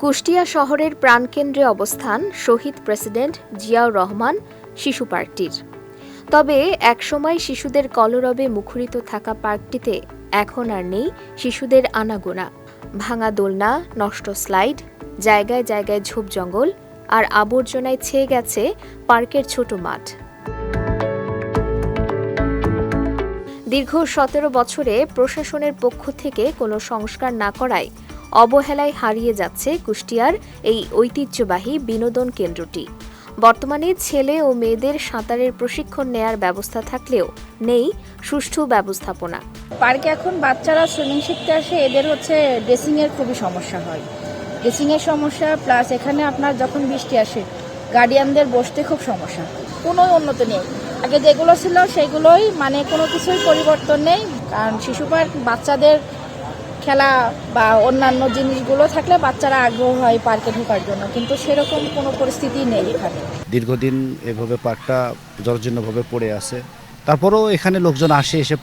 কুষ্টিয়া শহরের প্রাণকেন্দ্রে অবস্থান শহীদ প্রেসিডেন্ট জিয়াউর রহমান শিশু পার্কটির। তবে একসময় শিশুদের কলরবে মুখরিত থাকা পার্কটিতে এখন আর নেই শিশুদের আনাগোনা। ভাঙা দোলনা, নষ্ট স্লাইড, জায়গায় জায়গায় ঝোপ জঙ্গল আর আবর্জনায় ছেয়ে গেছে পার্কের ছোট মাঠ। দীর্ঘ ১৭ বছরে প্রশাসনের পক্ষ থেকে কোনো সংস্কার না করায় অবহেলায় হারিয়ে যাচ্ছে কুষ্টিয়ার এই ঐতিহ্যবাহী বিনোদন কেন্দ্রটি। বর্তমানে ছেলে ও মেয়েদের সাঁতারের প্রশিক্ষণ নেয়ার ব্যবস্থা থাকলেও নেই সুষ্ঠু ব্যবস্থাপনা। পার্কে এখন বাচ্চারা সুইমিং শিখতে আসে, এদের ড্রেসিংয়ের খুবই সমস্যা হয়। ড্রেসিংয়ের সমস্যা প্লাস এখানে আপনার যখন বৃষ্টি আসে গার্ডিয়ানদের বসতে খুব সমস্যা। কোনো উন্নত নেই। আগে যেগুলো ছিল সেগুলোই কোনো কিছুই পরিবর্তন নেই। কারণ শিশু পার্ক বাচ্চাদের খেলা বা অন্যান্য জিনিসগুলো থাকলে বাচ্চারা আগ্রহ হয় পার্কে ঢোকার জন্য, কিন্তু সেরকম কোনো পরিস্থিতি নেই এখানে। দীর্ঘদিন এভাবে পার্কটা জর্জীর্ণভাবে পড়ে আছে। তারপরেও এখানে লোকজন আসে, এসে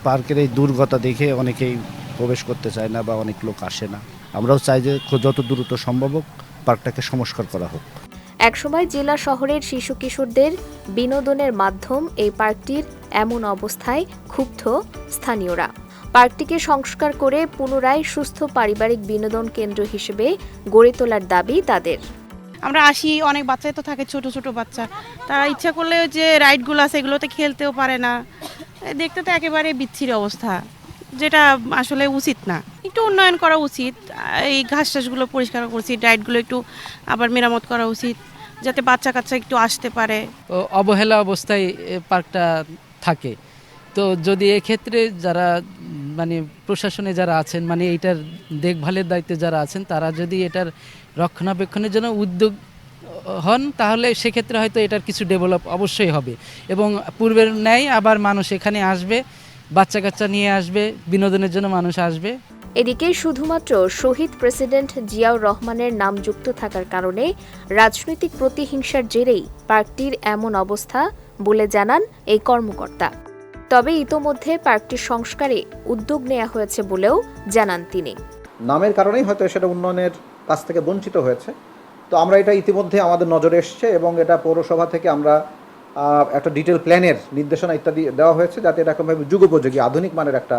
পার্কের এই দুর্গতা দেখে অনেকেই প্রবেশ করতে চায় না বা অনেক লোক আসে না। আমরাও চাই যে যত দ্রুত সম্ভব পার্কটাকে সংস্কার করা হোক। একসময় জেলা শহরের শিশু কিশোরদের বিনোদনের মাধ্যম এই পার্কটির এমন অবস্থায় ক্ষুব্ধ স্থানীয়রা। পার্কটিকে সংস্কার করে পুনরায় সুস্থ পারিবারিক বিনোদন কেন্দ্র হিসেবে গড়ে তোলার দাবি তাদের। আমরা আসি, অনেক বাচ্চাই তো থাকে, ছোট ছোট বাচ্চা, তারা ইচ্ছা করলে যে রাইডগুলো আছে এগুলোতে খেলতেও পারে না। দেখতে তো একেবারে বিচ্ছিরি অবস্থা, যেটা আসলে উচিত না। একটু উন্নয়ন করা উচিত, এই ঘাস টাসগুলো পরিষ্কার করা উচিত, রাইডগুলো একটু আবার মেরামত করা উচিত, যাতে বাচ্চা কাচ্চা একটু আসতে পারে। অবহেলা অবস্থায় পার্কটা থাকে। তো যদি এক্ষেত্রে যারা প্রশাসনে যারা আছেন, এইটার দেখভালের দায়িত্বে যারা আছেন, তারা যদি এটার রক্ষণাবেক্ষণের জন্য উদ্যোগ হন, তাহলে সেক্ষেত্রে হয়তো এটার কিছু ডেভেলপ অবশ্যই হবে এবং পূর্বের ন্যায় আবার মানুষ এখানে আসবে, বাচ্চা কাচ্চা নিয়ে আসবে, বিনোদনের জন্য মানুষ আসবে। এদিকে শুধুমাত্র শহীদ প্রেসিডেন্ট জিয়াউর রহমানের নাম যুক্ত থাকার কারণে রাজনৈতিক প্রতিহিংসার জেরেই পার্কটির এমন অবস্থা বলে জানান এই কর্মকর্তা। তবে ইতোমধ্যে পার্কটির সংস্কারে উদ্যোগ নেওয়া হয়েছে বলেও জানান তিনি। নামের কারণেই হয়তো সেটা উন্নয়নের কাছ থেকে বঞ্চিত হয়েছে। তো আমরা এটা ইতিমধ্যে আমাদের নজরে এসছে এবং এটা পৌরসভা থেকে আমরা একটা ডিটেল প্ল্যানের নির্দেশনা ইত্যাদি দেওয়া হয়েছে, যাতে এরকমভাবে যুগোপযোগী আধুনিক মানের একটা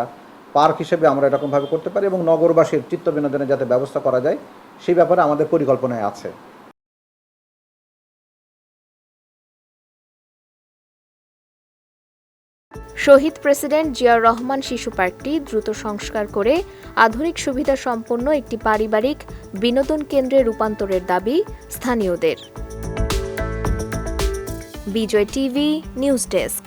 পার্ক হিসেবে আমরা এরকমভাবে করতে পারি এবং নগরবাসীর চিত্ত বিনোদনের যাতে ব্যবস্থা করা যায় সেই ব্যাপারে আমাদের পরিকল্পনায় আছে। শহীদ প্রেসিডেন্ট জিয়াউর রহমান শিশু পার্কটি দ্রুত সংস্কার করে আধুনিক সুবিধা সম্পন্ন একটি পারিবারিক বিনোদন কেন্দ্রে রূপান্তরের দাবি স্থানীয়দের। বিজয় টিভি নিউজ ডেস্ক।